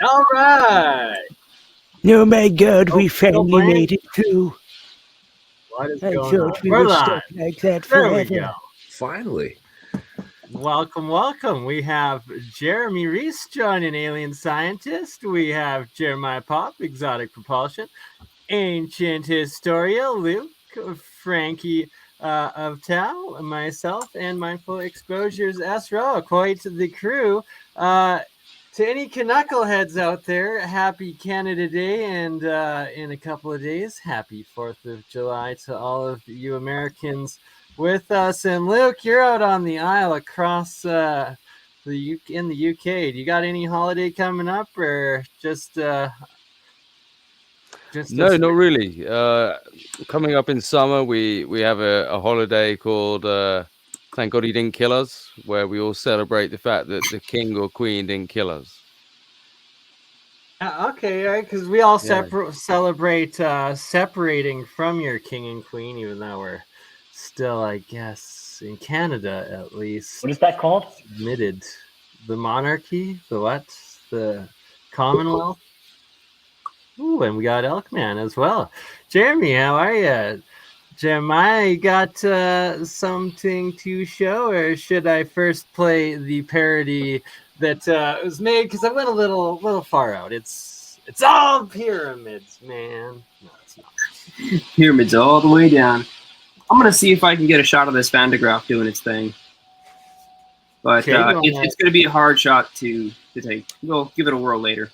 All right. Oh my God, we finally made it through. What is I going on? thought we We're were live. stuck like that There forever. we go. Finally. Welcome. We have Jeremy Reese joining Alien Scientist. We have Jeremiah Popp, Exotic Propulsion, Ancient Historia, Luke, Frankie of Tau, myself, and Mindful Exposures, Esro. Quite the crew. To any knuckleheads out there, happy Canada Day, and in a couple of days, happy 4th of July to all of you Americans with us. And Luke, you're out on the aisle across in the UK. Do you got any holiday coming up, or just No, not really. Coming up in summer, we have a holiday called Thank God He Didn't Kill Us, where we all celebrate the fact that the king or queen didn't kill us. Okay, right, because we all celebrate separating from your king and queen, even though we're still, I guess, in Canada at least. What is that called? Admitted. The monarchy? The what? The Commonwealth? Ooh, and we got Elkman as well. Jeremy, how are you? Jeremiah, you got something to show, or should I first play the parody that was made? Because I went a little far out. It's all pyramids, man. No, it's not. Pyramids all the way down. I'm gonna see if I can get a shot of this Van de Graaff doing its thing, but Okay, it's gonna be a hard shot to take. We'll give it a whirl later.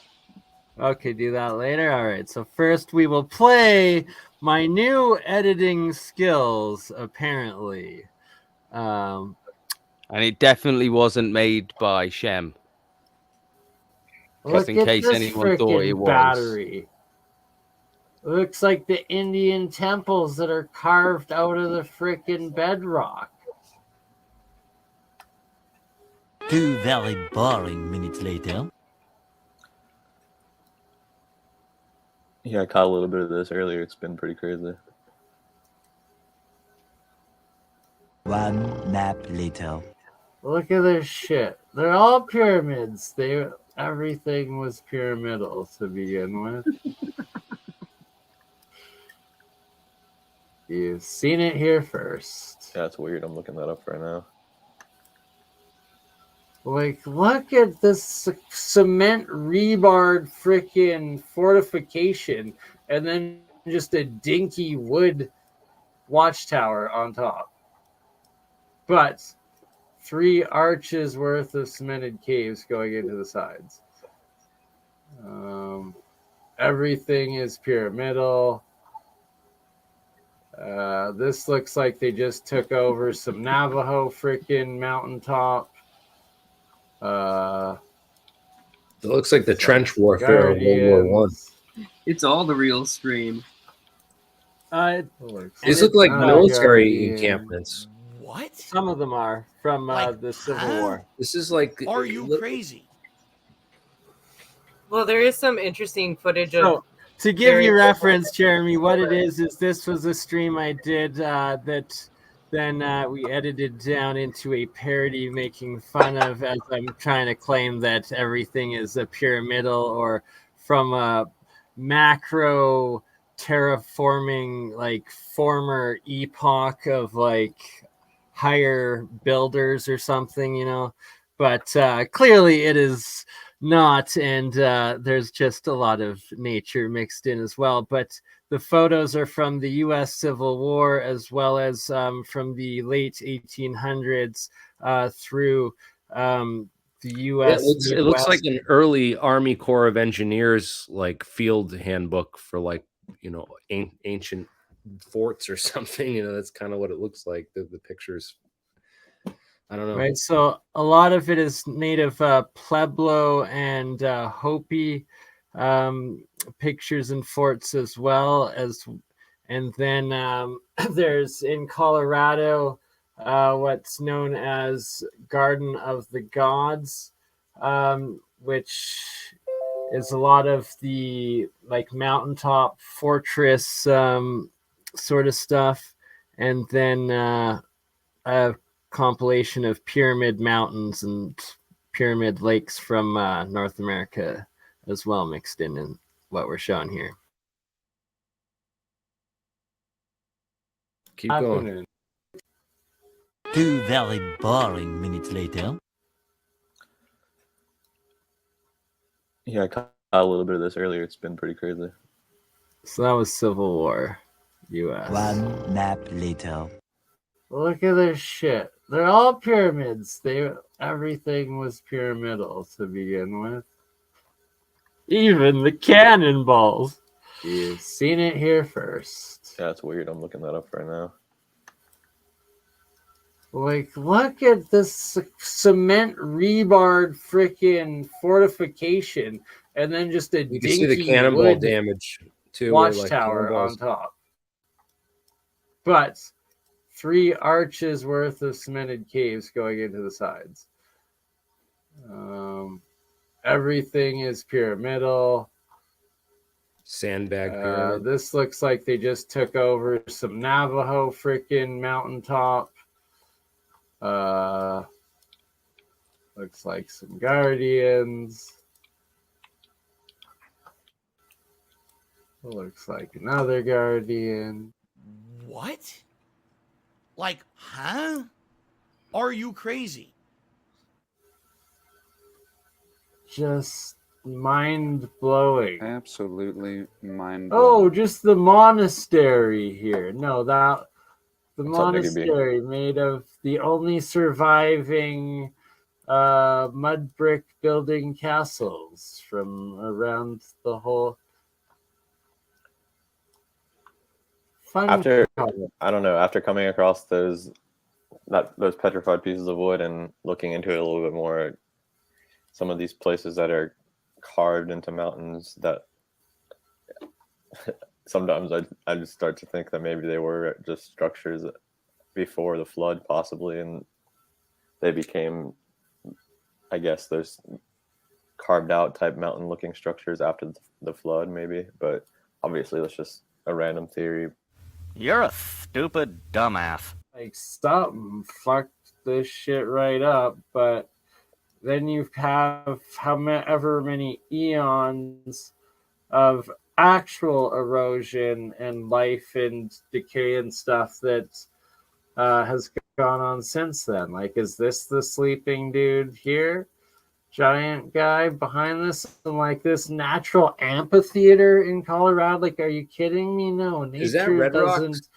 Okay, do that later. All right. So first, we will play my new editing skills. Apparently. And it definitely wasn't made by Shem. Just in case anyone thought it was. Battery. Looks like the Indian temples that are carved out of the frickin' bedrock. 2 very boring minutes later. Yeah, I caught a little bit of this earlier. It's been pretty crazy. 1 nap later. Look at this shit. They're all pyramids. Everything was pyramidal to begin with. You've seen it here first. Yeah, it's weird. I'm looking that up right now. Like, look at this cement rebarred freaking fortification, and then just a dinky wood watchtower on top. But 3 arches worth of cemented caves going into the sides. Everything is pyramidal. This looks like they just took over some Navajo freaking mountaintop. It looks like the trench warfare of World War I. It's all the real stream. These look like military encampments. What? Some of them are from the Civil War. This is like. Are you crazy? Well, there is some interesting footage of. So, to give you reference, Jeremy, what it is this was a stream I did that then we edited down into a parody making fun of, as I'm trying to claim that everything is a pyramidal or from a macro terraforming, like, former epoch of, like, higher builders or something, you know. But clearly it is not, and there's just a lot of nature mixed in as well. But the photos are from the U.S. Civil War, as well as from the late 1800s through the U.S. It looks like an early Army Corps of Engineers like field handbook for, like, you know, ancient forts or something. You know, that's kind of what it looks like. The pictures. I don't know. Right, so a lot of it is native Pueblo and Hopi pictures and forts as well as, and then there's in Colorado what's known as Garden of the Gods, which is a lot of the, like, mountaintop fortress sort of stuff, and then a compilation of pyramid mountains and pyramid lakes from North America as well mixed in what we're showing here. Keep going. 2 very boring minutes later. Yeah, I caught a little bit of this earlier. It's been pretty crazy. So that was Civil War, U.S. 1 nap later. Look at this shit. They're all pyramids. Everything was pyramidal to begin with. Even the cannonballs. You've seen it here first. Yeah, it's weird. I'm looking that up right now. Like, look at this cement rebarred freaking fortification, and then just a You can see the cannonball wood damage too. watchtower on top. But 3 arches worth of cemented caves going into the sides. Everything is pyramidal. Sandbag pyramid. This looks like they just took over some Navajo freaking mountaintop. Looks like some guardians. Looks like another guardian. What? Like, huh? Are you crazy? Just mind-blowing. Absolutely mind-blowing. Oh, just the monastery here. No, the monastery made of the only surviving mud brick building castles from around the whole. After coming across those petrified pieces of wood and looking into it a little bit more, some of these places that are carved into mountains, that sometimes I just start to think that maybe they were just structures before the flood, possibly, and they became, I guess, those carved out type mountain looking structures after the flood, maybe. But obviously that's just a random theory. You're a stupid dumbass. Like, something fucked this shit right up, but then you have however many eons of actual erosion and life and decay and stuff that has gone on since then. Like, is this the sleeping dude here? Giant guy behind this, and like this natural amphitheater in Colorado? Like, are you kidding me? No, nature Is that Red doesn't.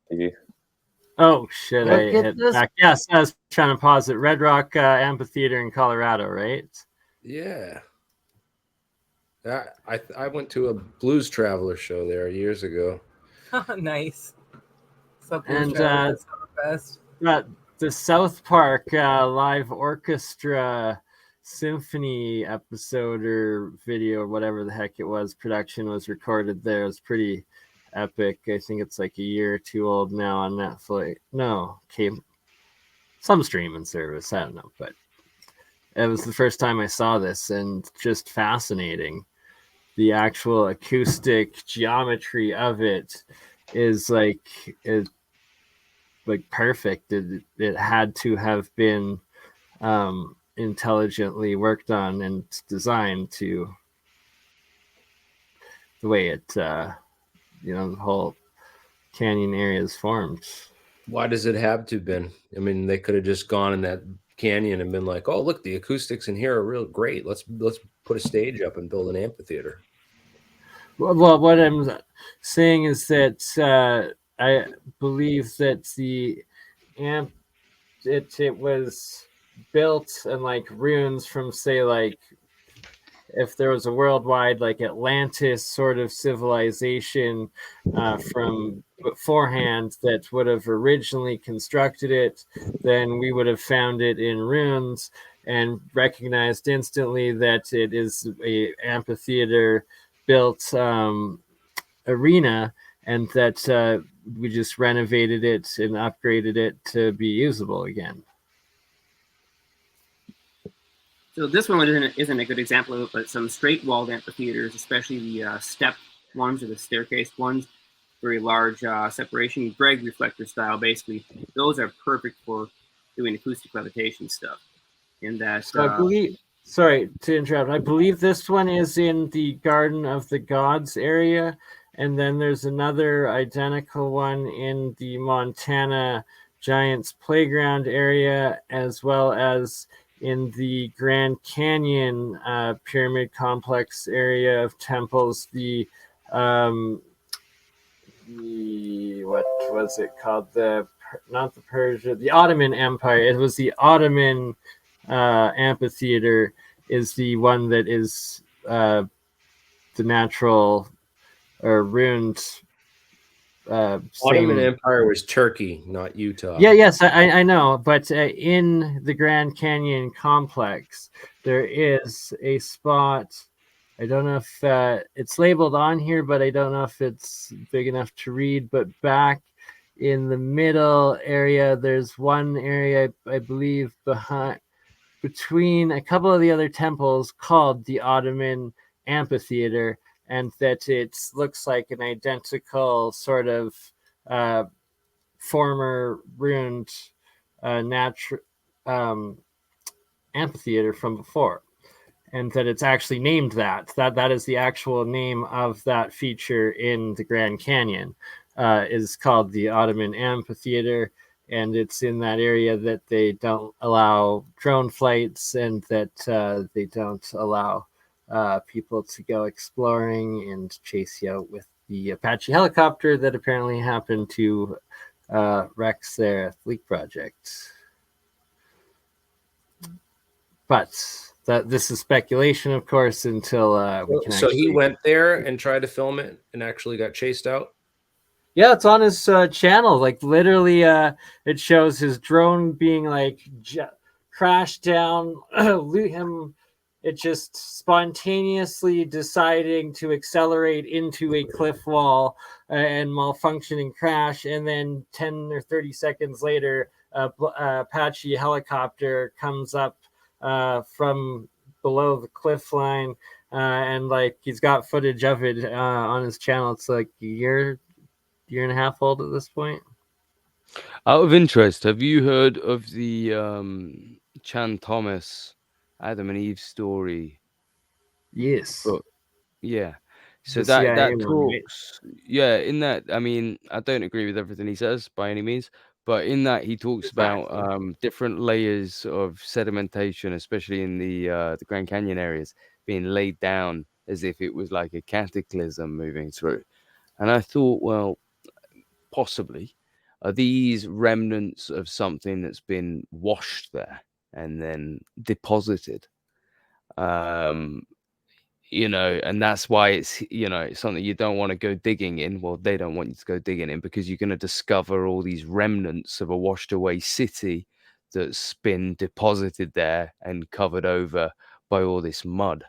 Yeah. Oh shit! I hit back. Yes, I was trying to pause it. Red Rock Amphitheater in Colorado, right? Yeah. I went to a Blues Traveler show there years ago. Nice. And the South Park live orchestra symphony episode or video or whatever the heck it was, production was recorded there. It was pretty epic. I think it's like a year or 2 old now on Netflix. No, some streaming service. I don't know, but it was the first time I saw this, and just fascinating. The actual acoustic geometry of it is like perfect. It had to have been intelligently worked on and designed to the way it the whole canyon area is formed. Why does it have to been? I mean, they could have just gone in that canyon and been like, oh, look, the acoustics in here are real great. Let's put a stage up and build an amphitheater. Well, what I'm saying is that I believe that it was built in like ruins from, say, like if there was a worldwide like Atlantis sort of civilization from beforehand that would have originally constructed it, then we would have found it in ruins and recognized instantly that it is a amphitheater built arena, and that we just renovated it and upgraded it to be usable again. So this one isn't a good example of it, but some straight-walled amphitheaters, especially the step ones or the staircase ones, very large separation, Bragg reflector style, basically, those are perfect for doing acoustic levitation stuff. And that So Sorry to interrupt. I believe this one is in the Garden of the Gods area, and then there's another identical one in the Montana Giants Playground area, as well as in the Grand Canyon Pyramid Complex area of temples. The what was it called? Not the Persia, the Ottoman Empire. It was the Ottoman amphitheater is the one that is the natural or ruined Ottoman Empire was Turkey, not Utah. Yes, I know, but in the Grand Canyon complex, there is a spot. I don't know if it's labeled on here, but I don't know if it's big enough to read. But back in the middle area, there's one area, I believe, between a couple of the other temples called the Ottoman Amphitheater, and that it looks like an identical sort of former ruined natural amphitheater from before, and that it's actually named that is the actual name of that feature in the Grand Canyon, is called the Ottoman Amphitheater, and it's in that area that they don't allow drone flights, and that they don't allow people to go exploring and chase you out with the Apache helicopter that apparently happened to wrecks their leak project. But this is speculation, of course, until we can. So he went there and tried to film it and actually got chased out. Yeah, it's on his channel. Like literally, it shows his drone being like crashed down. Him, it just spontaneously deciding to accelerate into a cliff wall and malfunctioning crash, and then 10 or 30 seconds later, Apache helicopter comes up from below the cliff line, and like he's got footage of it on his channel. It's like a year and a half old at this point. Out of interest, have you heard of the Chan Thomas Adam and Eve story? Yes. Book? Yeah. So The that CIA one, talks, yeah, in that, I mean, I don't agree with everything he says by any means, but in that he talks about different layers of sedimentation, especially in the Grand Canyon areas, being laid down as if it was like a cataclysm moving through. And I thought, well, possibly, are these remnants of something that's been washed there and then deposited? You know, and that's why it's, you know, it's something you don't want to go digging in. Well, they don't want you to go digging in because you're going to discover all these remnants of a washed away city that's been deposited there and covered over by all this mud.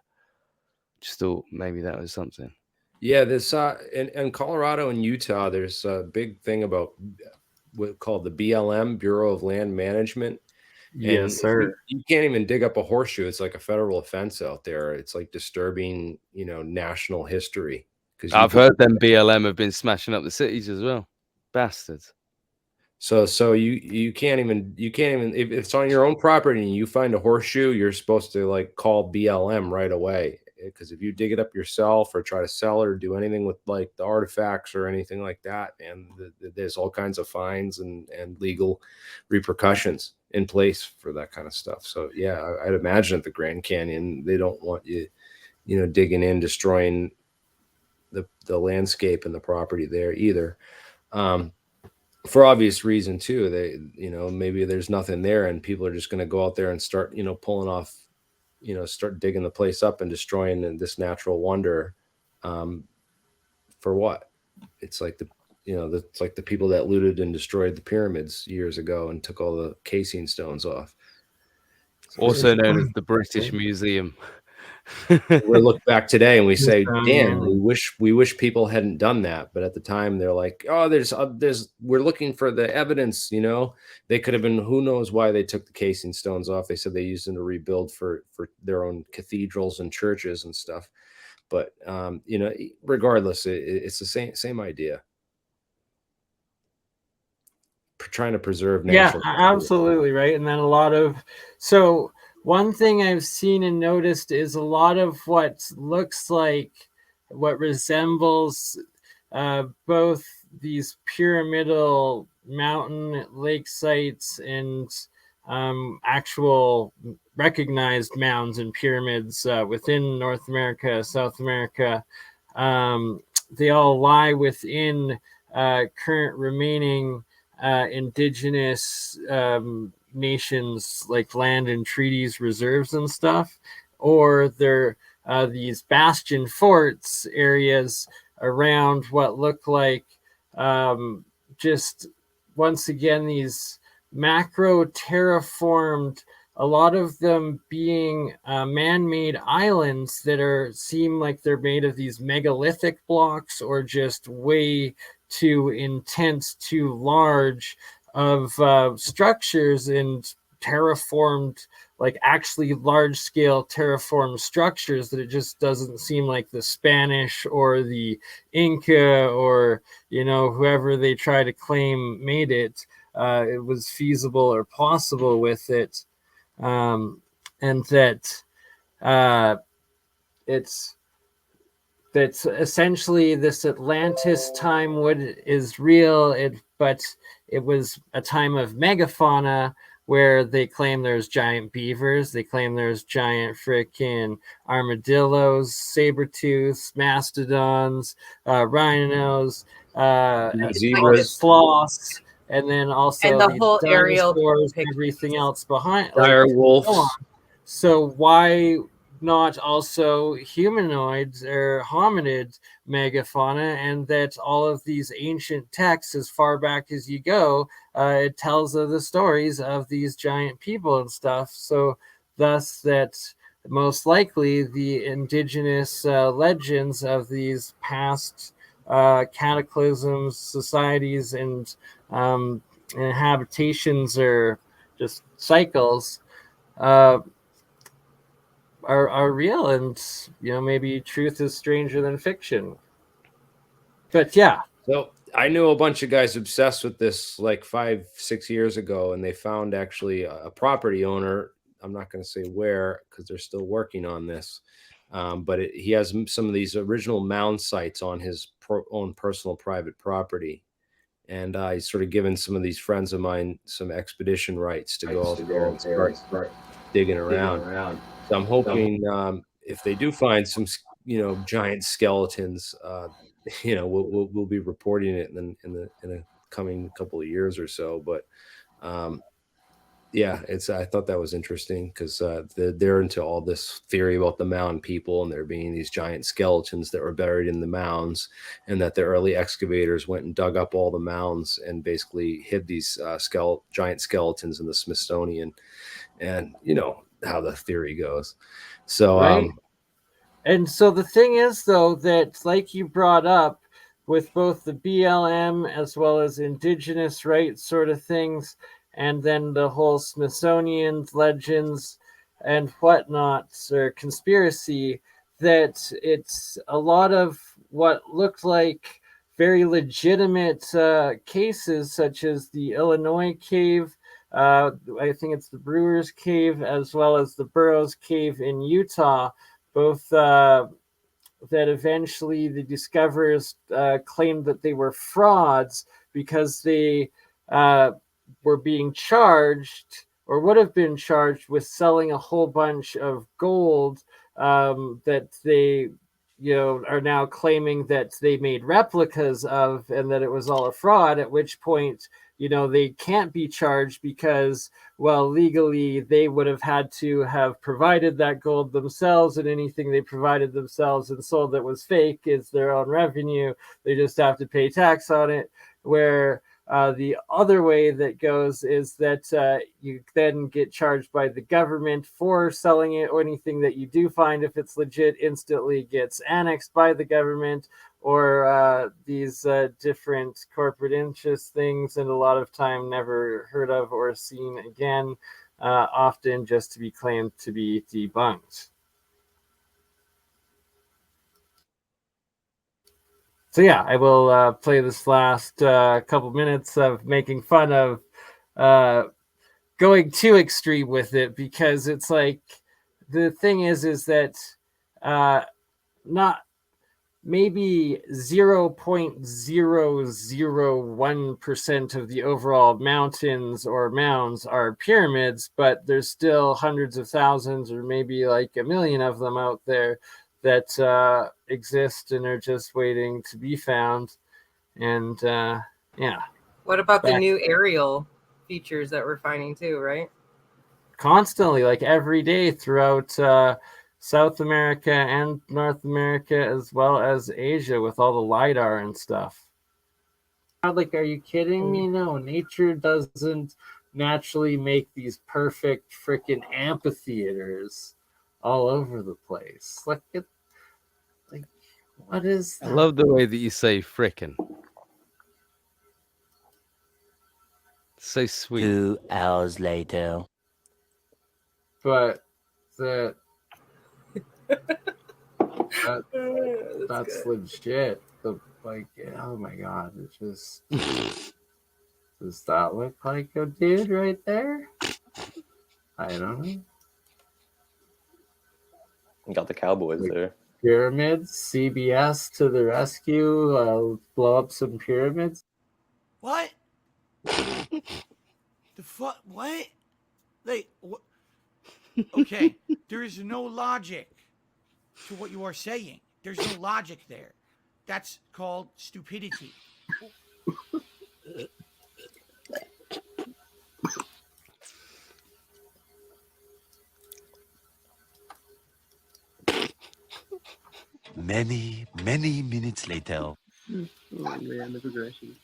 Just thought maybe that was something. Yeah, this in Colorado and Utah, there's a big thing about what called the BLM, Bureau of Land Management. Yes, sir. You can't even dig up a horseshoe. It's like a federal offense out there. It's like disturbing, you know, national history. Because I've heard them BLM have been smashing up the cities as well, bastards. So you can't even if it's on your own property and you find a horseshoe, you're supposed to like call BLM right away. Because if you dig it up yourself or try to sell it or do anything with like the artifacts or anything like that, and there's all kinds of fines and legal repercussions in place for that kind of stuff. So yeah, I'd imagine at the Grand Canyon, they don't want you, you know, digging in, destroying the landscape and the property there either. For obvious reason too. They, you know, maybe there's nothing there and people are just going to go out there and start, you know, pulling off, you know, start digging the place up and destroying this natural wonder. For what? It's like it's like the people that looted and destroyed the pyramids years ago and took all the casing stones off. Also known as the British Museum. We look back today and we say, damn, we wish people hadn't done that. But at the time they're like, oh, we're looking for the evidence, you know. They could have been, who knows why they took the casing stones off. They said they used them to rebuild for their own cathedrals and churches and stuff. But you know, regardless, it's the same idea. Trying to preserve natural. Yeah, absolutely right. And then a lot of one thing I've seen and noticed is a lot of what looks like, what resembles both these pyramidal mountain lake sites and actual recognized mounds and pyramids within North America, South America. They all lie within current remaining indigenous nations, like land and treaties reserves and stuff, or they're these bastion forts areas around what look like just once again these macro terraformed, a lot of them being man-made islands that seem like they're made of these megalithic blocks or just way too intense, too large of structures and terraformed, like actually large scale terraformed structures, that it just doesn't seem like the Spanish or the Inca or, you know, whoever they try to claim made it. It was feasible or possible with it. And that it's essentially this Atlantis time is real, but it was a time of megafauna where they claim there's giant beavers, they claim there's giant frickin' armadillos, saber-tooths, mastodons, rhinos, zebras, sloths, and then also And the these whole aerial dinosaurs, picture. everything else behind. dire wolves. So why not also humanoids or hominid megafauna? And that all of these ancient texts, as far back as you go, it tells of the stories of these giant people and stuff. So thus that most likely the indigenous legends of these past cataclysms, societies, and habitations or just cycles are real, and you know, maybe truth is stranger than fiction. But yeah. So I knew a bunch of guys obsessed with this like 5-6 years ago, and they found actually a property owner. I'm not going to say where because they're still working on this. But he has some of these original mound sites on his own personal private property. And he's sort of given some of these friends of mine some expedition rights to go out there and start digging around. So I'm hoping if they do find some, you know, giant skeletons, you know, we'll be reporting it in a coming couple of years or so. But yeah, I thought that was interesting because they're into all this theory about the mound people and there being these giant skeletons that were buried in the mounds, and that the early excavators went and dug up all the mounds and basically hid these giant skeletons in the Smithsonian, and you know how the theory goes. So right. And so the thing is, though, that like you brought up with both the BLM as well as indigenous rights sort of things, and then the whole Smithsonian legends and whatnot, or conspiracy, that it's a lot of what looked like very legitimate cases, such as the Illinois cave, I think it's the Brewers Cave, as well as the Burroughs Cave in Utah, both that eventually the discoverers claimed that they were frauds because they were being charged, or would have been charged, with selling a whole bunch of gold that they, you know, are now claiming that they made replicas of, and that it was all a fraud, at which point, you know, they can't be charged because, well, legally they would have had to have provided that gold themselves, and anything they provided themselves and sold that was fake is their own revenue. They just have to pay tax on it. Where the other way that goes is that you then get charged by the government for selling it, or anything that you do find, if it's legit, instantly gets annexed by the government, or these different corporate interest things, and a lot of time never heard of or seen again, often just to be claimed to be debunked. So yeah, I will play this last couple minutes of making fun of going too extreme with it, because it's like the thing is that not maybe 0.001% of the overall mountains or mounds are pyramids, but there's still hundreds of thousands or maybe like a million of them out there that exist and are just waiting to be found. And yeah. What about the new aerial features that we're finding too, right? Constantly, like every day throughout South America and North America, as well as Asia, with all the LiDAR and stuff. Like, are you kidding me? No, nature doesn't naturally make these perfect freaking amphitheaters all over the place. Look at, like, what is that? I love the way that you say frickin'. So sweet. 2 hours later. But that's legit. Like, oh my god, it just does that look like a dude right there? I don't know. You got the Cowboys Like, there. Pyramids, CBS to the rescue, blow up some pyramids. What? The fuck? What? Like, what? Okay, there is no logic to what you are saying. There's no logic there. That's called stupidity. Many, many minutes later. Oh man, the progression.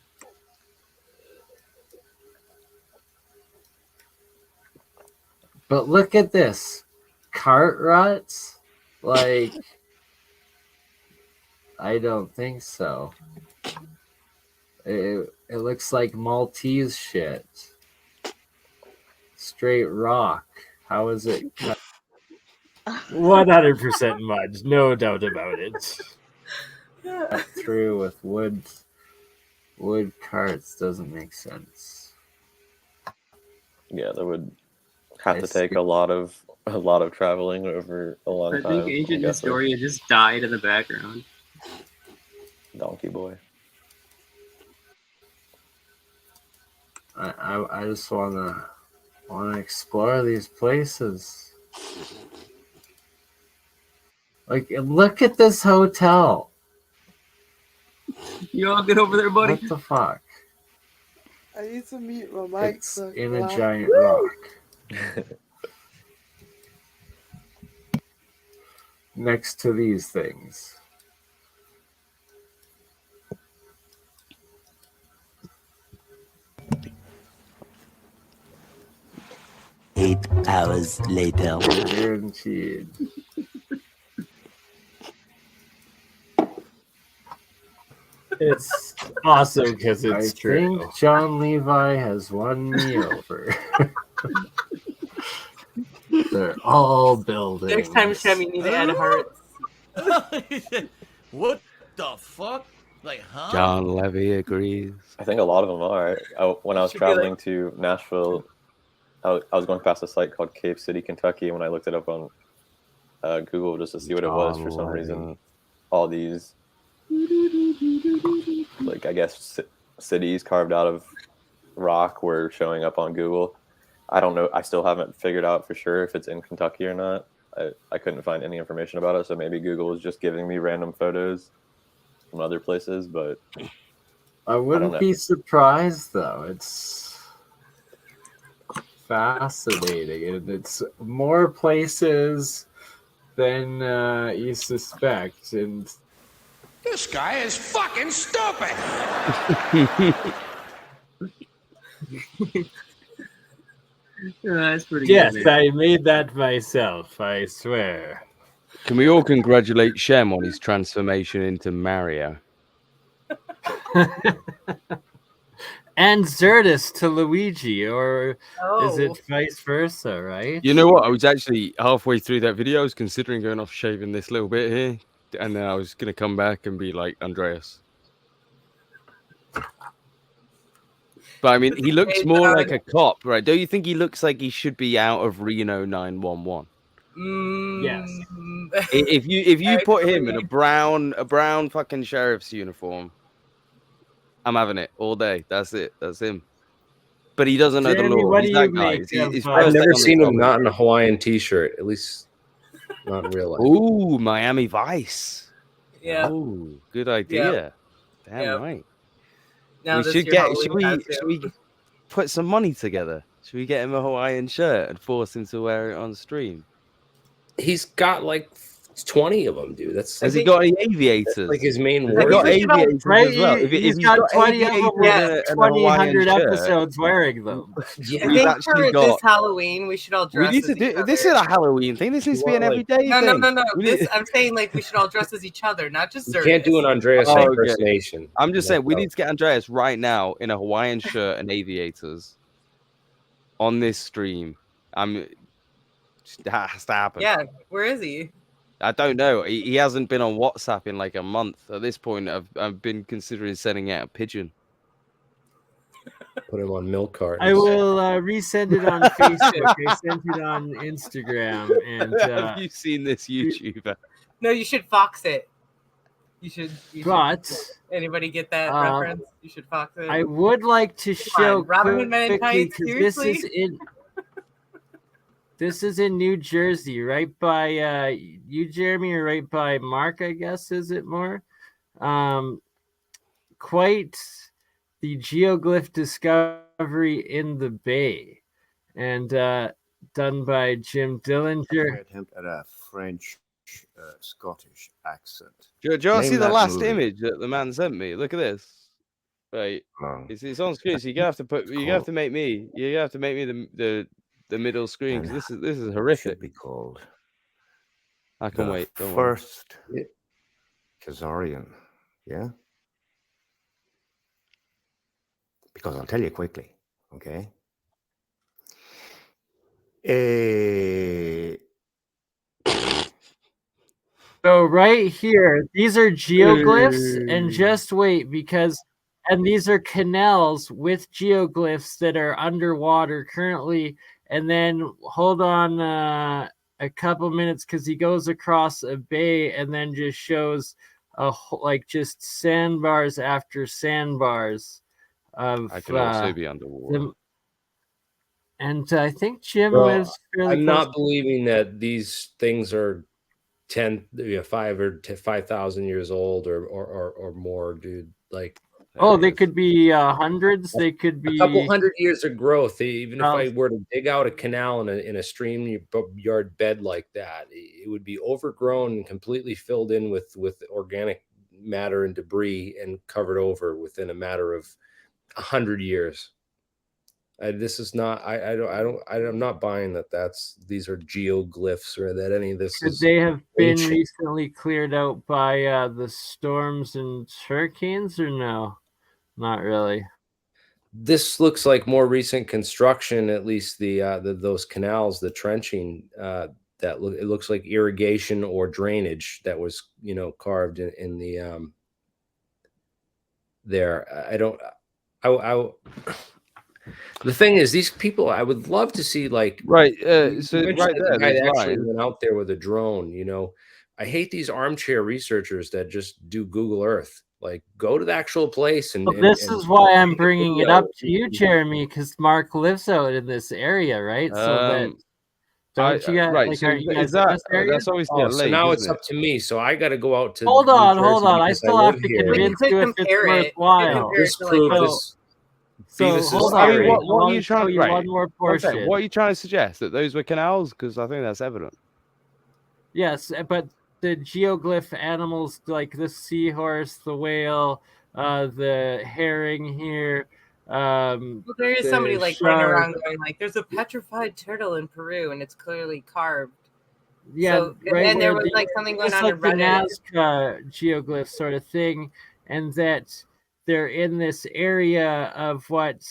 But look at this. Cart ruts? Like, I don't think so. It looks like Maltese shit. Straight rock. How is it cut? 100% mud. No doubt about it. Cut through with wood carts doesn't make sense. Yeah, that would have to take a lot of traveling over a long time. I think ancient Historia just died in the background. Donkey boy. I just wanna explore these places. Like, look at this hotel. You all get over there, buddy. What the fuck? I need to mute my mic. It's in a giant rock. Next to these things. Eight hours later. Guaranteed. It's awesome because it's true. I think John Levi has won me over. They're all buildings. Next time, Shem, you need to add hearts. What the fuck? Like, huh? John Levy agrees. I think a lot of them are. When I was traveling to Nashville, I was going past a site called Cave City, Kentucky. When I looked it up on Google just to see what it was, for some reason, all these, like, I guess cities carved out of rock were showing up on Google. I don't know. I still haven't figured out for sure if it's in Kentucky or not. I couldn't find any information about it, so maybe Google is just giving me random photos from other places, but I wouldn't be surprised, though. It's fascinating, and it's more places than you suspect. And this guy is fucking stupid. That's pretty yes, good. I made that myself, I swear. Can we all congratulate Shem on his transformation into Mario? And Zertis to Luigi, or is Oh. it vice versa, right? You know what? I was actually halfway through that video. I was considering going off shaving this little bit here, and then I was going to come back and be like Andreas. But I mean, he looks Hey, more dog. like a cop, right? Don't you think he looks like he should be out of Reno 911? Yes. If you put him in a Actually. brown fucking sheriff's uniform, I'm having it all day. That's it. That's him. But he doesn't know the Jeremy, law. what He's do that you guy. make His of? I've first day never on the seen him job. not in a Hawaiian t-shirt, at least not in real life. Ooh, Miami Vice. Yeah. Oh, good idea. Damn Yep. right. Now We this should your get. Halloween Should we put some money together? Should we get him a Hawaiian shirt and force him to wear it on stream? He's got like 20 of them, dude. Has he got any aviators? That's like his main Has he wardrobe. got aviators Right? as well? If He's he's got got 20 of them aviators with and a 2,000 Hawaiian shirt, episodes wearing them. I we've think actually for got. this Halloween, we should all We dress need to as do each other. this. Is a Halloween thing. This needs to be an everyday No, thing. no. We need- This, I'm saying like we should all dress as each other, not just You can't do an Zertis. Andreas Oh, okay. impersonation. I'm just saying we That's need to get Andreas right now in a Hawaiian shirt and aviators on this stream. That has to happen. Yeah, where is he? I don't know. He hasn't been on WhatsApp in like a month. At this point, I've been considering sending out a pigeon. Put him on milk cartons. I will resend it on Facebook. I sent it on Instagram. And Have you seen this YouTuber? No, you should fox it. You should. But Anybody get that reference? You should fox it. I would like to show on, Robin Hood Men in quickly Tights, because this is seriously? in this is in New Jersey, right by you, Jeremy, or right by Mark, I guess. Is it more? Quite the geoglyph discovery in the Bay, and done by Jim Dillinger. Attempt at a French Scottish accent. Do you want to Name see the that last movie. image that the man sent me? Look at this. Right, it's on screen. So you're gonna have to put. You have to make me. You have to make me the middle screen because this is horrific. Should be called. I can the wait. Don't worry. First Khazarian. Yeah. Because I'll tell you quickly. Okay. So right here, these are geoglyphs, and just wait and these are canals with geoglyphs that are underwater currently. And then hold on a couple minutes because he goes across a bay and then just shows like just sandbars after sandbars of. I can also be underwater. And I think Jim Well, was fairly I'm close. not believing that these things are 5,000 years old or more, dude. Like, oh, they could be hundreds. They could be a couple hundred years of growth. Even if I were to dig out a canal in a streamyard bed like that, it would be overgrown and completely filled in with organic matter and debris and covered over within a matter of 100 years. This is not. I'm not buying that. These are geoglyphs or that any of this. Could is they have been ancient. recently cleared out by the storms and hurricanes, or no? Not really. This looks like more recent construction. At least those canals, the trenching. It looks like irrigation or drainage that was carved in the there. I don't. The thing is, these people, I would love to see, like, right. So So right right there, the guy there's that actually mine. went out there with a drone. I hate these armchair researchers that just do Google Earth. Like, go to the actual place and. Well, this is why I'm bringing it up to you, Jeremy, because Mark lives out in this area, right? So that don't you guys right, like? so Are you is guys in that this area? that's obviously a So lake, now isn't it's it? up to me. So I got to go out to. Hold New on. Jersey I because still live have to here. convince you if it's compare it. worthwhile. Compare it Just to, like, prove the- this. So Beavis is hold I on. mean, scary. what I are want you to show trying? you Right. one more One second. portion. What are you trying to suggest? That those were canals? Because I think that's evident. Yes, but the geoglyph animals like the seahorse, the whale, the herring here. Well, there is the somebody like running shark. around going like, "There's a petrified turtle in Peru, and it's clearly carved." Yeah, So, and right. then there where was like something going just on like in the Reddit. Nazca geoglyph sort of thing, and that they're in this area of what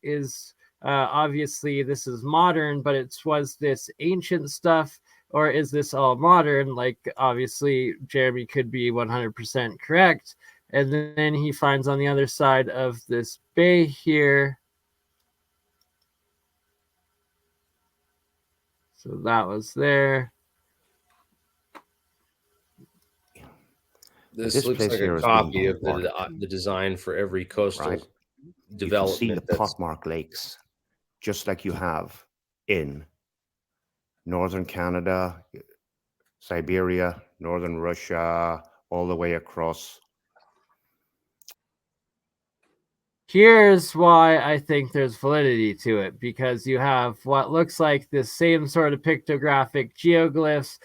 is obviously this is modern, but it was this ancient stuff, or is this all modern? Like, obviously, Jeremy could be 100% correct, And then he finds on the other side of this bay here. So that was there. This looks like a copy of the design for every coastal development. You can see the pockmark lakes, just like you have in northern Canada, Siberia, northern Russia, all the way across. Here's why I think there's validity to it, because you have what looks like the same sort of pictographic geoglyphs,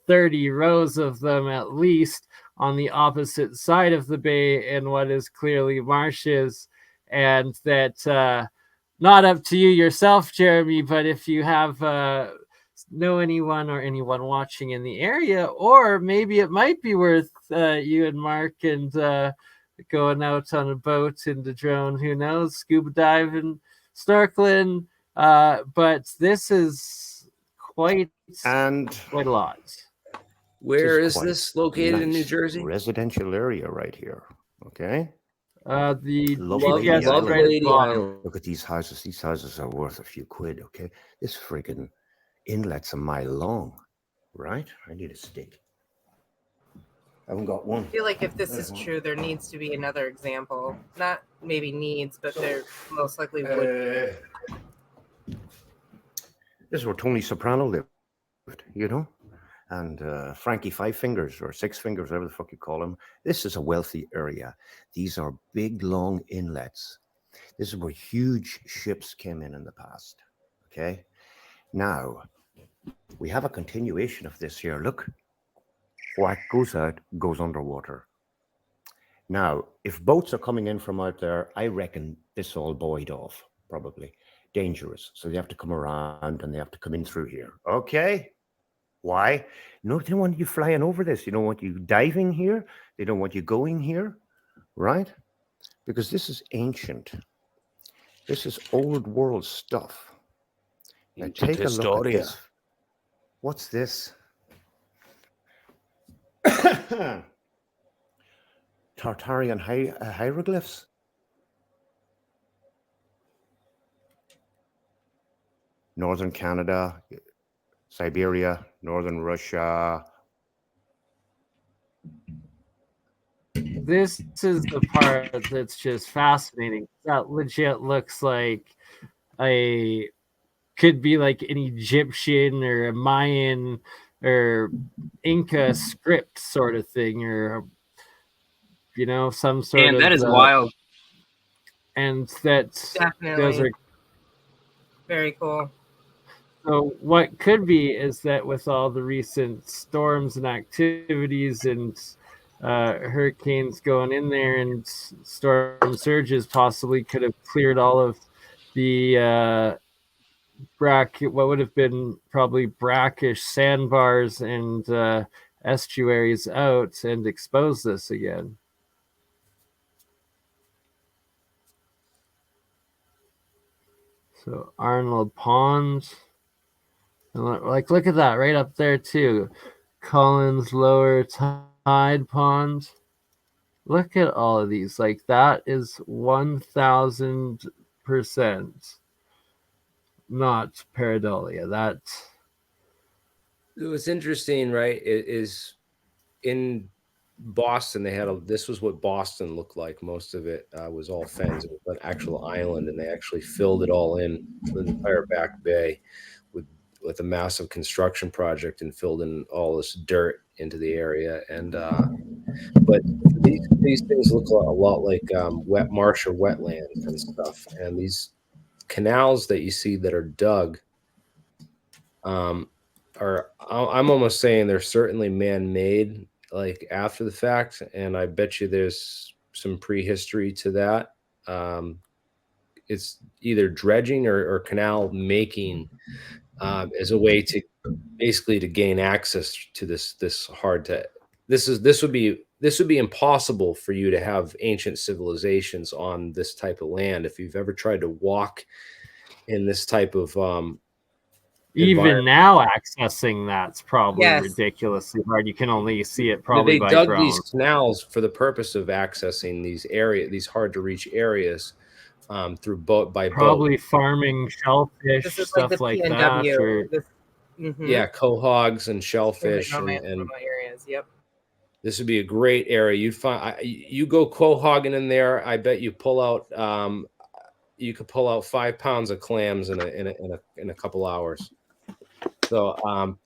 30 rows of them at least, on the opposite side of the bay in what is clearly marshes, and that not up to you yourself, Jeremy, but if you have know anyone or anyone watching in the area, or maybe it might be worth you and Mark and going out on a boat in the drone, who knows, scuba diving, snorkeling, but this is quite a lot. Where is this located in New Jersey? Residential area right here. Okay. The Lovely GPS is right at the bottom. Look at these houses. These houses are worth a few quid. Okay. This friggin' inlet's a mile long, right? I need a stick. I haven't got one. I feel like if this is true, there needs to be another example. Not maybe needs, but there most likely would. This is where Tony Soprano lived, you know? And Frankie Five Fingers or Six Fingers, whatever the fuck you call him. This is a wealthy area. These are big, long inlets. This is where huge ships came in the past. Okay? Now, we have a continuation of this here. Look. What goes out goes underwater. Now, if boats are coming in from out there, I reckon this all buoyed off, probably. Dangerous. So they have to come around and they have to come in through here. Okay? Why? No, they don't want you flying over this. They don't want you diving here. They don't want you going here, right? Because this is ancient. This is old world stuff. Now take a look at this. What's this? Tartarian hieroglyphs. Northern Canada, Siberia, northern Russia. This is the part that's just fascinating. That legit looks like could be like an Egyptian or a Mayan or Inca script sort of thing, or some sort of. That is wild. And that definitely those are very cool. So what could be is that with all the recent storms and activities and hurricanes going in there and storm surges possibly could have cleared all of the what would have been probably brackish sandbars and estuaries out and expose this again. So Arnold Pond. Like, look at that right up there too. Collins Lower Tide Pond. Look at all of these. Like, that is 1000% not pareidolia. That. It was interesting, right? It is in Boston. They had this was what Boston looked like. Most of it was all fens. It was an actual island, and they actually filled it all in the entire back bay with a massive construction project and filled in all this dirt into the area. And but these things look a lot like wet marsh or wetlands and stuff. And these canals that you see that are dug I'm almost saying they're certainly man-made, like after the fact, and I bet you there's some prehistory to that. It's either dredging or canal making as a way to basically to gain access to this hard to this would be impossible for you to have ancient civilizations on this type of land if you've ever tried to walk in this type of even now accessing that's probably Yes. ridiculously hard. You can only see it Yeah, probably they by dug drone. these canals for the purpose of accessing these hard to reach areas through boat by boat. Probably farming shellfish, This is like the stuff like that. PNW. Or Yeah, quahogs and shellfish Remote and areas. Yep. this would be a great area. You'd find you go quahogging in there. I bet you pull out you could pull out 5 pounds of clams in a couple hours. So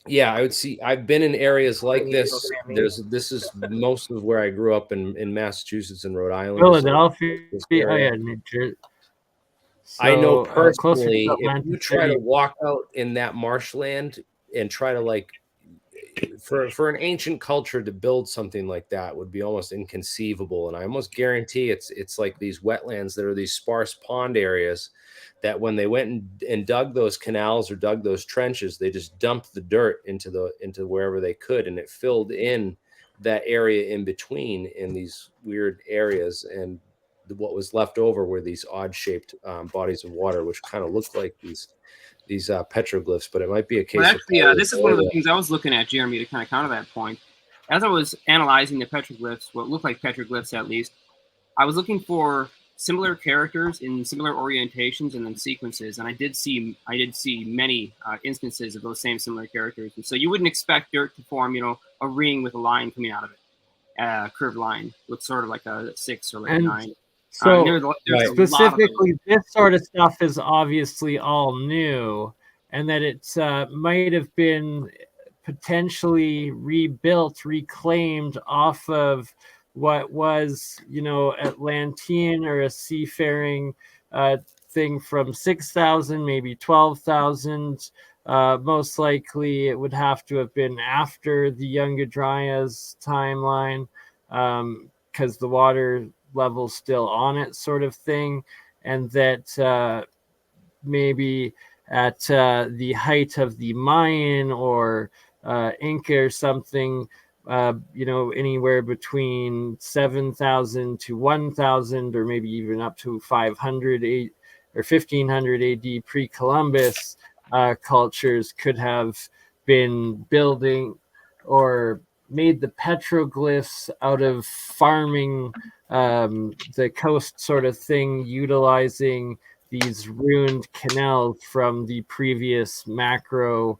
yeah, I would see. I've been in areas like this. This is most of where I grew up in Massachusetts and Rhode Island. Philadelphia. This Oh area. yeah, New Jersey. I know So, closer to personally, if Atlantic you try to City. walk out in that marshland and try to like for an ancient culture to build something like that would be almost inconceivable. And I almost guarantee it's like these wetlands that are these sparse pond areas that when they went and dug those canals or dug those trenches, they just dumped the dirt into wherever they could, and it filled in that area in between in these weird areas. And what was left over were these odd shaped bodies of water, which kind of looked like these petroglyphs, but it might be a case. Well, actually, this is one of the things I was looking at, Jeremy, to kind of counter that point. As I was analyzing the petroglyphs, what looked like petroglyphs at least, I was looking for similar characters in similar orientations and then sequences, and I did see many instances of those same similar characters. And so you wouldn't expect dirt to form, a ring with a line coming out of it, a curved line with sort of like a 6 or like a 9. So there's specifically, this sort of stuff is obviously all new, and that it might have been potentially rebuilt, reclaimed off of what was, Atlantean or a seafaring thing from 6,000, maybe 12,000. Most likely, it would have to have been after the Young Dryas timeline, because the water level still on it, sort of thing, and that maybe at the height of the Mayan or Inca or something, anywhere between 7,000 to 1,000, or maybe even up to 500 or 1500 AD pre-Columbus cultures could have been building or made the petroglyphs out of farming the coast, sort of thing, utilizing these ruined canals from the previous macro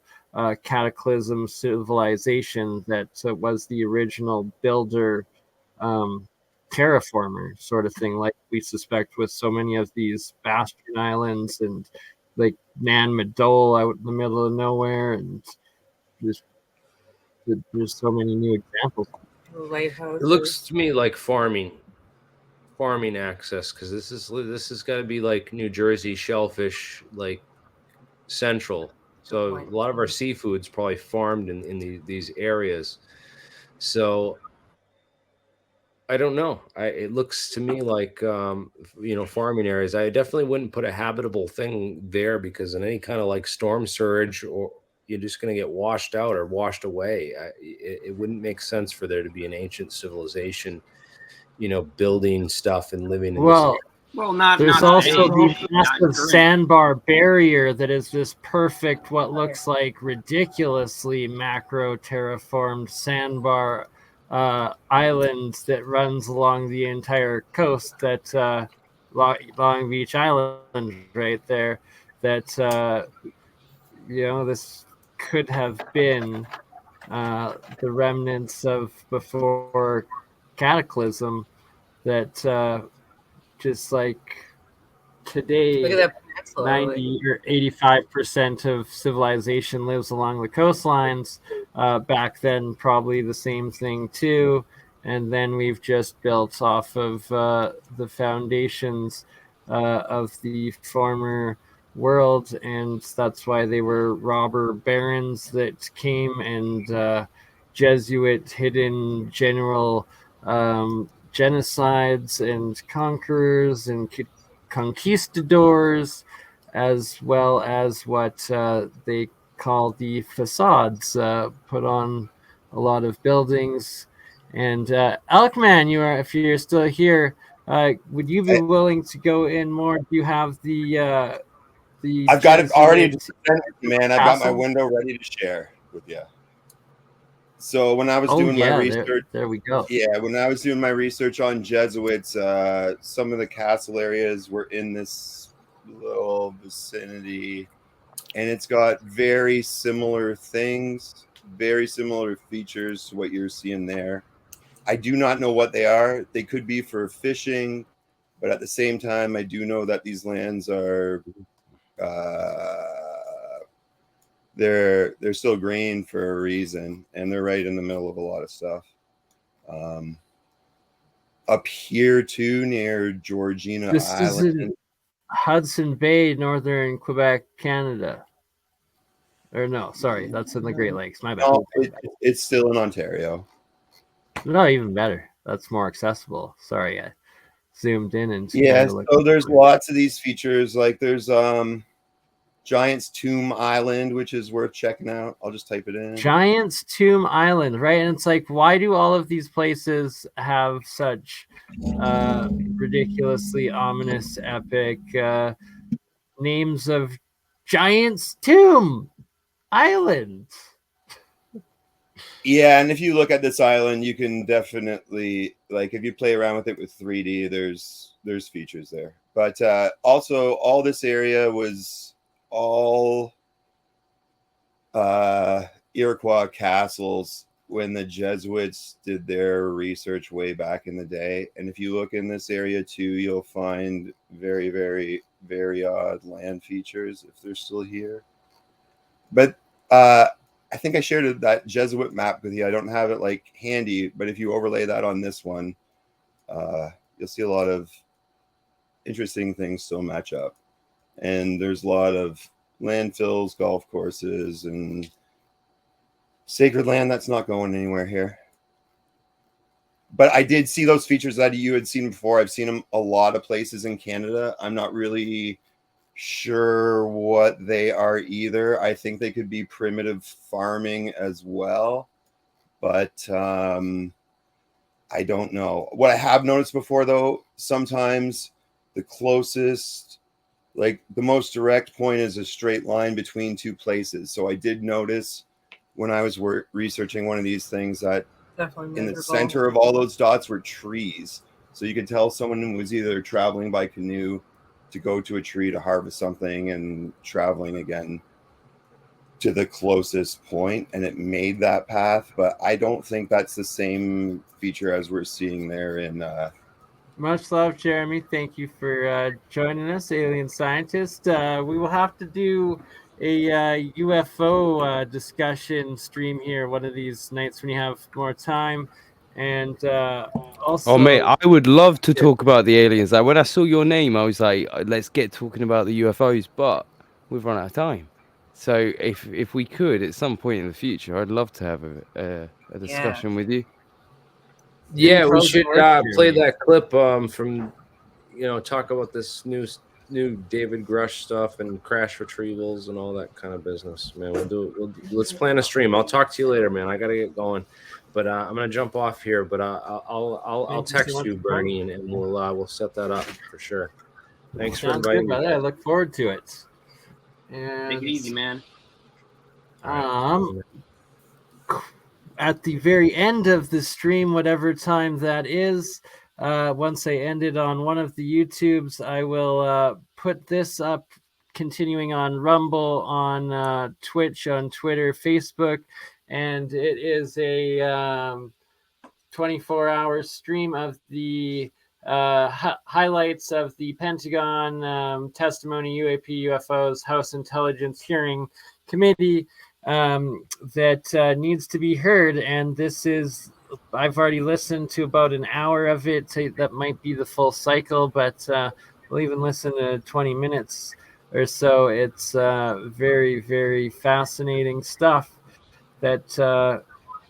cataclysm civilization that was the original builder terraformer, sort of thing, like we suspect with so many of these Bastion Islands and like Nan Madol out in the middle of nowhere, and there's so many new examples. It looks to me like farming access, because this has got to be like New Jersey shellfish, like central. So a lot of our seafood's probably farmed in these areas. So I don't know. It looks to me like farming areas. I definitely wouldn't put a habitable thing there, because in any kind of like storm surge, or you're just going to get washed out or washed away. It wouldn't make sense for there to be an ancient civilization, building stuff and living in this area. There's also the massive sandbar barrier that is this perfect, what looks like ridiculously macro terraformed sandbar island that runs along the entire coast, that Long Beach Island right there, that this could have been the remnants of before cataclysm, that just like today, Look at that peninsula, 90 or 85% of civilization lives along the coastlines. Back then, probably the same thing too. And then we've just built off of the foundations of the former world, and that's why they were robber barons that came, and Jesuit hidden general genocides and conquerors and conquistadors, as well as what they call the facades put on a lot of buildings. And Elkman, if you're still here, would you be willing to go in more? Do you have the the I've got it already, Jesuit man. I've got my castle? window ready to share with you. So when I was Oh, doing my yeah, research, there we go. yeah, when I was doing my research on Jesuits, some of the castle areas were in this little vicinity, and it's got very similar things, very similar features to what you're seeing there. I do not know what they are. They could be for fishing, but at the same time, I do know that these lands are they're still green for a reason, and they're right in the middle of a lot of stuff. Up here too, near Georgina This is Island. in Hudson Bay, northern Quebec, Canada. Or no, sorry, that's in the Great Lakes. My bad. No, it's still in Ontario. No, even better. That's more accessible. Sorry, I zoomed in and Yeah, so there's lots of these features. Like there's Giant's Tomb Island, which is worth checking out. I'll just type it in. Giant's Tomb Island, right? And it's like, why do all of these places have such ridiculously ominous, epic names of Giant's Tomb Island? Yeah, and if you look at this island, you can definitely, like, if you play around with it with 3D, there's features there. But also, all this area was all Iroquois castles when the Jesuits did their research way back in the day. And if you look in this area too, you'll find very, very, very odd land features if they're still here. But I think I shared that Jesuit map with you. I don't have it like handy, but if you overlay that on this one, you'll see a lot of interesting things still match up. And there's a lot of landfills, golf courses, and sacred land that's not going anywhere here. But I did see those features that you had seen before. I've seen them a lot of places in Canada. I'm not really sure what they are either. I think they could be primitive farming as well, but I don't know. What I have noticed before, though, sometimes the closest, like the most direct point is a straight line between two places. So I did notice when I was researching one of these things that in the center of all those dots were trees. So you could tell someone was either traveling by canoe to go to a tree to harvest something and traveling again to the closest point, and it made that path. But I don't think that's the same feature as we're seeing there in Much love, Jeremy. Thank you for joining us, Alien Scientist. We will have to do a UFO discussion stream here one of these nights when you have more time. And also, oh mate, I would love to talk about the aliens. Like when I saw your name, I was like, let's get talking about the UFOs, but we've run out of time. So if we could at some point in the future, I'd love to have a discussion with you. Yeah, we should play that clip from, talk about this new David Grush stuff and crash retrievals and all that kind of business, man. Let's plan a stream. I'll talk to you later, man. I gotta get going, but I'm gonna jump off here. But I'll text you, Bernie, and we'll set that up for sure. Thanks for inviting me. I look forward to it. And take it easy, man. At the very end of the stream, whatever time that is, once I end it on one of the YouTubes, I will put this up, continuing on Rumble, on Twitch, on Twitter, Facebook, and it is a 24-hour stream of the highlights of the Pentagon testimony, UAP, UFOs, House Intelligence Hearing Committee that needs to be heard. And this is, I've already listened to about an hour of it. That might be the full cycle, but we'll even listen to 20 minutes or so. It's very, very fascinating stuff that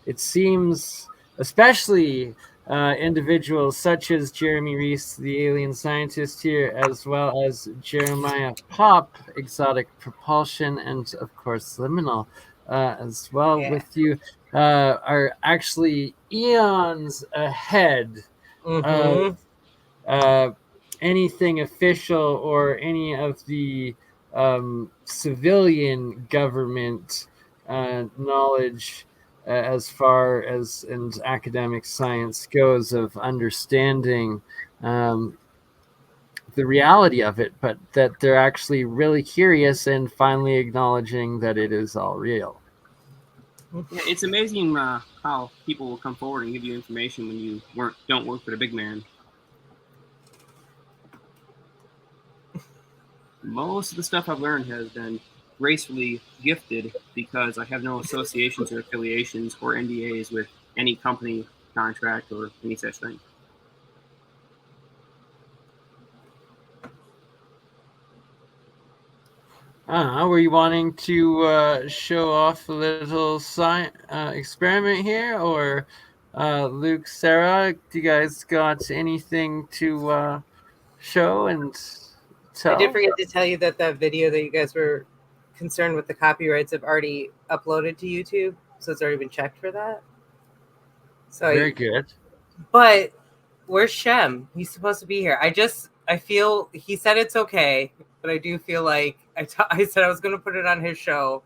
it seems, especially individuals such as Jeremy Reese, the alien scientist here, as well as Jeremiah Popp, Exotic Propulsion, and of course Liminal as well with you, are actually eons ahead of anything official or any of the civilian government knowledge as far as and academic science goes of understanding the reality of it, but that they're actually really curious and finally acknowledging that it is all real. Yeah, it's amazing how people will come forward and give you information when you don't work for the big man. Most of the stuff I've learned has been gracefully gifted because I have no associations or affiliations or NDAs with any company, contract, or any such thing. Were you wanting to show off a little experiment here, or Luke, Sarah, do you guys got anything to show and tell? I did forget to tell you that video that you guys were concerned with the copyrights have already uploaded to YouTube, so it's already been checked for that. So very good. But where's Shem? He's supposed to be here. I feel he said it's okay, but I do feel like I said I was going to put it on his show.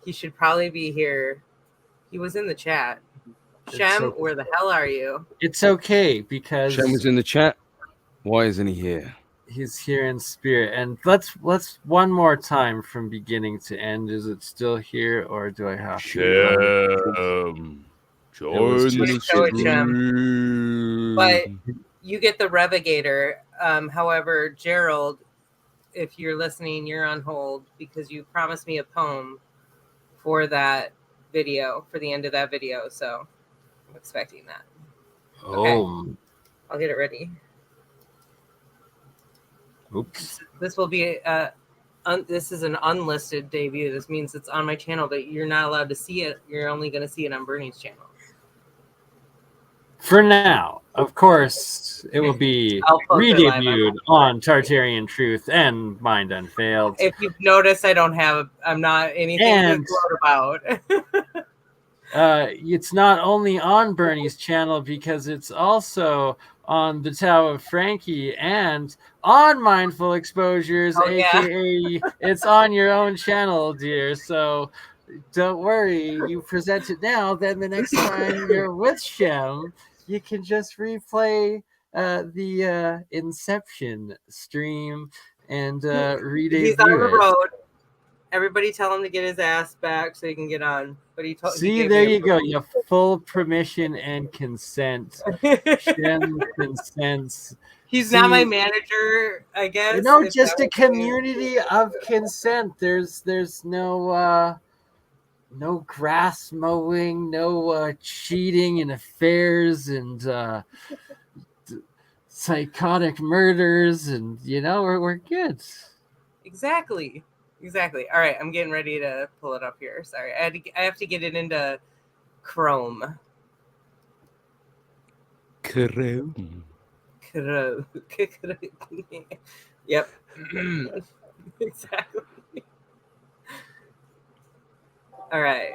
He should probably be here. He was in the chat. Shem, okay. Where the hell are you? It's okay because Shem was in the chat. Why isn't he here? He's here in spirit. And let's one more time from beginning to end. Is it still here, or do I have to? Join the stream. But you get the Revigator. However, Gerald, if you're listening, you're on hold because you promised me a poem for that video, for the end of that video. So I'm expecting that. Okay. I'll get it ready. Oops. This will be this is an unlisted debut. This means it's on my channel, but you're not allowed to see it. You're only going to see it on BurnEye's channel. For now, of course, it will be re-debuted on Tartarian Truth and Mind Unfailed. If you've noticed, I'm not anything to gloat about. It's not only on BurnEye's channel because it's also on the Tao of Frankie and on Mindful Exposures, aka it's on your own channel, dear. So don't worry, you present it now, then the next time you're with Shem, you can just replay the Inception stream and re-debut He's on the road. Everybody tell him to get his ass back so he can get on. But he told. See, there you go. You have full permission and consent. Shem consents. He's not my manager, I guess. No, just a community of consent. There's no no grass mowing, no cheating and affairs and psychotic murders, and we're good. Exactly. All right, I'm getting ready to pull it up here. Sorry, I have to get it into Chrome. Yep. Exactly. All right.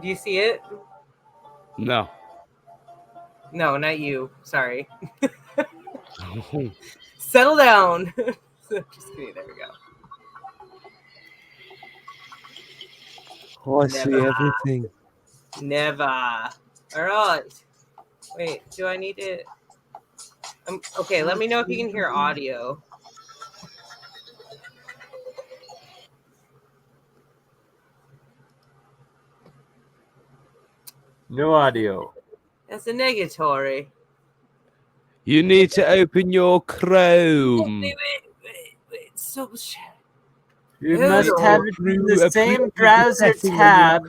Do you see it? No. No, not you. Sorry. Settle down. Just kidding. There we go. I see everything. Never. All right. Wait, do I need it? Okay, let me know if you can hear audio. No audio. That's a negatory. You need to open your Chrome. Wait. So you must have it in the same browser tab,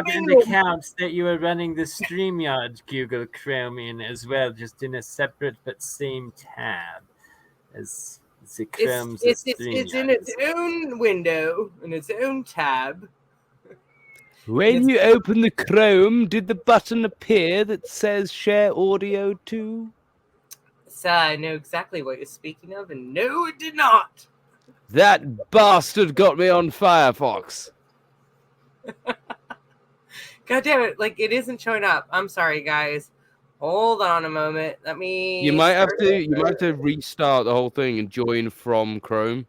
and accounts that you are running the Streamyard Google Chrome in as well, just in a separate but same tab as the Chrome's. It's in its own window, in its own tab. When you open the Chrome, did the button appear that says share audio to? So I know exactly what you're speaking of, and no, it did not. That bastard got me on Firefox. God damn it, like it isn't showing up. I'm sorry, guys. Hold on a moment. Let me. You might have start to. it. You might have to restart the whole thing and join from Chrome.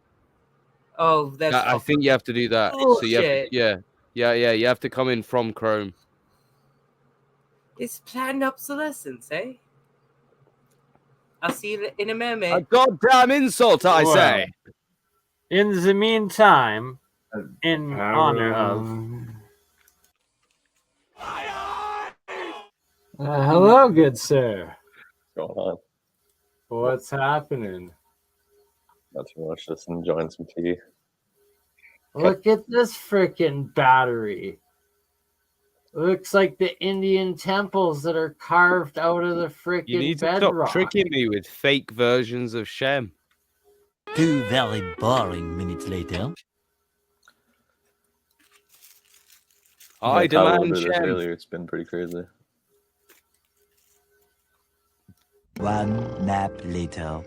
Oh, that's. I think you have to do that. So you have to, bullshit. yeah. You have to come in from Chrome. It's planned obsolescence, eh? I'll see you in a moment. A goddamn insult, I say. In the meantime, in honor of. Hello, good sir. What's going on? What's happening? Not too much. Just enjoying some tea. Look at this freaking battery. Looks like the Indian temples that are carved out of the freaking You need to bedrock. stop tricking me with fake versions of Shem. 2 very boring minutes later. I demand this Shem. earlier. It's been pretty crazy. 1 nap later.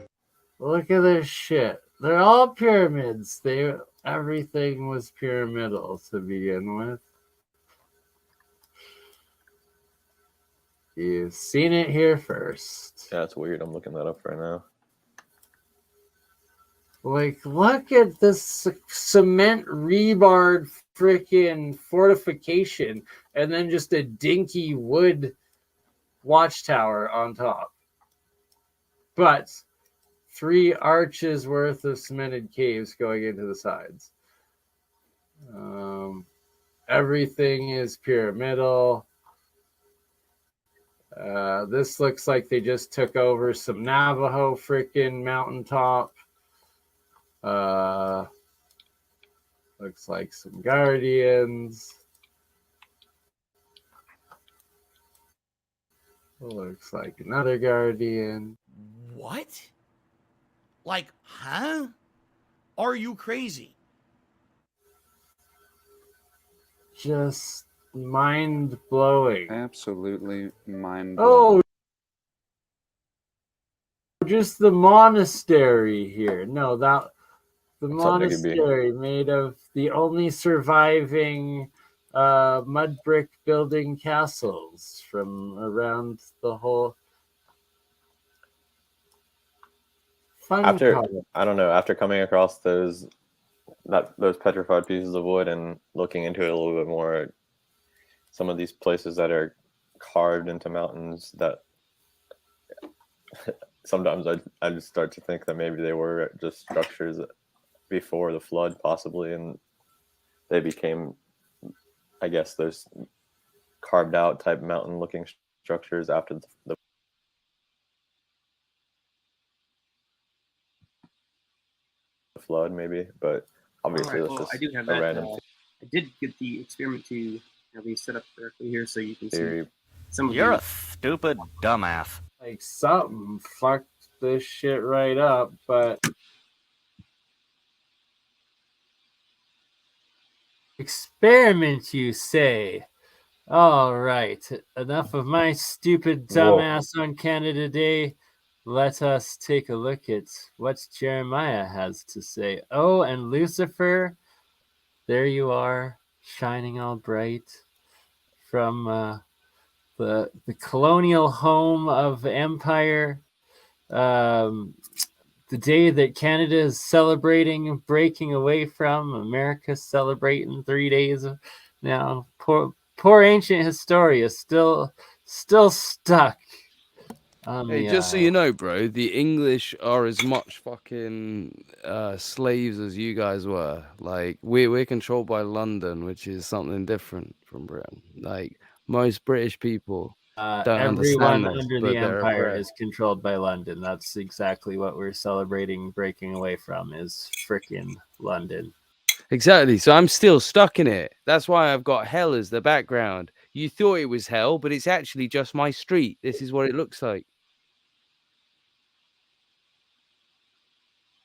Look at this shit. They're all pyramids. Everything was pyramidal to begin with. You've seen it here first. Yeah, it's weird. I'm looking that up right now. Like, look at this cement rebarred freaking fortification and then just a dinky wood watchtower on top. But 3 arches worth of cemented caves going into the sides. Everything is pyramidal. This looks like they just took over some Navajo freaking mountaintop. Looks like some guardians. Looks like another guardian. What? Like, huh? Are you crazy? Just mind-blowing. Absolutely mind blowing. Oh, just the monastery here. No, the monastery made of the only surviving mud brick building castles from around the whole. After coming across those petrified pieces of wood and looking into it a little bit more, some of these places that are carved into mountains, that sometimes I just start to think that maybe they were just structures before the flood, possibly, and they became, I guess, those carved out type mountain looking structures after the flood, maybe. But obviously, All right, that's just I do have a that. random I did get the experiment to be set up correctly here, so you can theory. see some of You're the a stupid dumbass. Like something fucked this shit right up, but experiment, you say? All right, enough of my stupid dumbass on Canada Day. Let us take a look at what Jeremiah has to say. Oh, and Lucifer, there you are, shining all bright from the colonial home of empire. The day that Canada is celebrating breaking away from America, celebrating 3 days now. Poor ancient Historia still stuck. Hey, just so you know, bro, the English are as much fucking slaves as you guys were. Like, we're controlled by London, which is something different from Britain. Like, most British people don't everyone understand this, under but the they're empire aware. is controlled by London. That's exactly what we're celebrating breaking away from, is frickin' London. Exactly. So I'm still stuck in it. That's why I've got hell as the background. You thought it was hell, but it's actually just my street. This is what it looks like.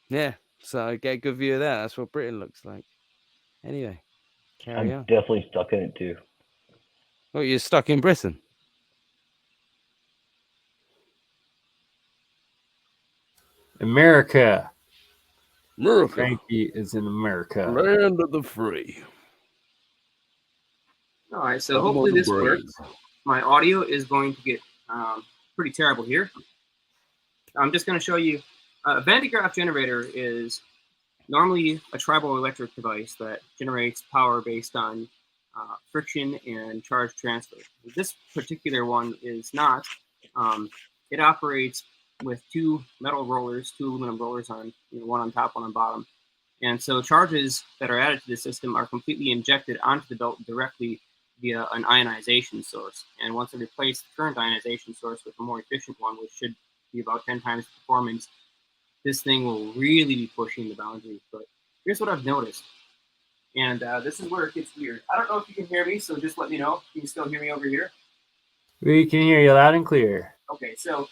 Yeah. So I get a good view of that. That's what Britain looks like. Anyway, carry on. Definitely stuck in it too. Oh, you're stuck in Britain? America. America. Frankie is in America. Land of the free. All right, so hopefully this works. My audio is going to get pretty terrible here. I'm just going to show you. A Van de Graaff generator is normally a triboelectric device that generates power based on friction and charge transfer. This particular one is not. It operates with two metal rollers, two aluminum rollers on, one on top, one on bottom. And so charges that are added to the system are completely injected onto the belt directly via an ionization source. And once I replace the current ionization source with a more efficient one, which should be about 10 times the performance, this thing will really be pushing the boundaries. But here's what I've noticed. And this is where it gets weird. I don't know if you can hear me, so just let me know. Can you still hear me over here? We can hear you loud and clear. Okay, so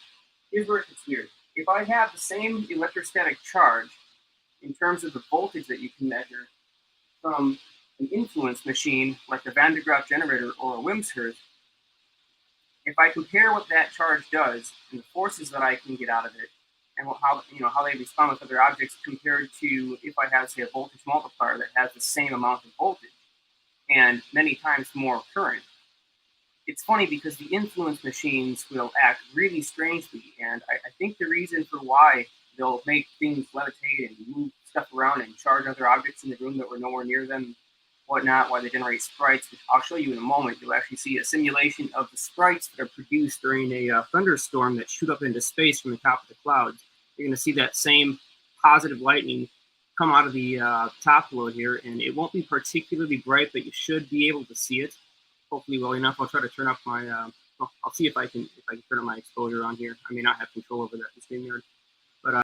here's where it gets weird. If I have the same electrostatic charge in terms of the voltage that you can measure from an influence machine like the Van de Graaff generator or a Wimshurst, if I compare what that charge does and the forces that I can get out of it, and how they respond with other objects compared to if I have, say, a voltage multiplier that has the same amount of voltage and many times more current. It's funny because the influence machines will act really strangely, and I think the reason for why they'll make things levitate and move stuff around and charge other objects in the room that were nowhere near them, whatnot, why they generate sprites, which I'll show you in a moment. You'll actually see a simulation of the sprites that are produced during a thunderstorm that shoot up into space from the top of the clouds. You're going to see that same positive lightning come out of the top load here, and it won't be particularly bright, but you should be able to see it hopefully well enough. I'll try to turn up my I'll see if I can turn up my exposure on here. I may not have control over that in Streamyard.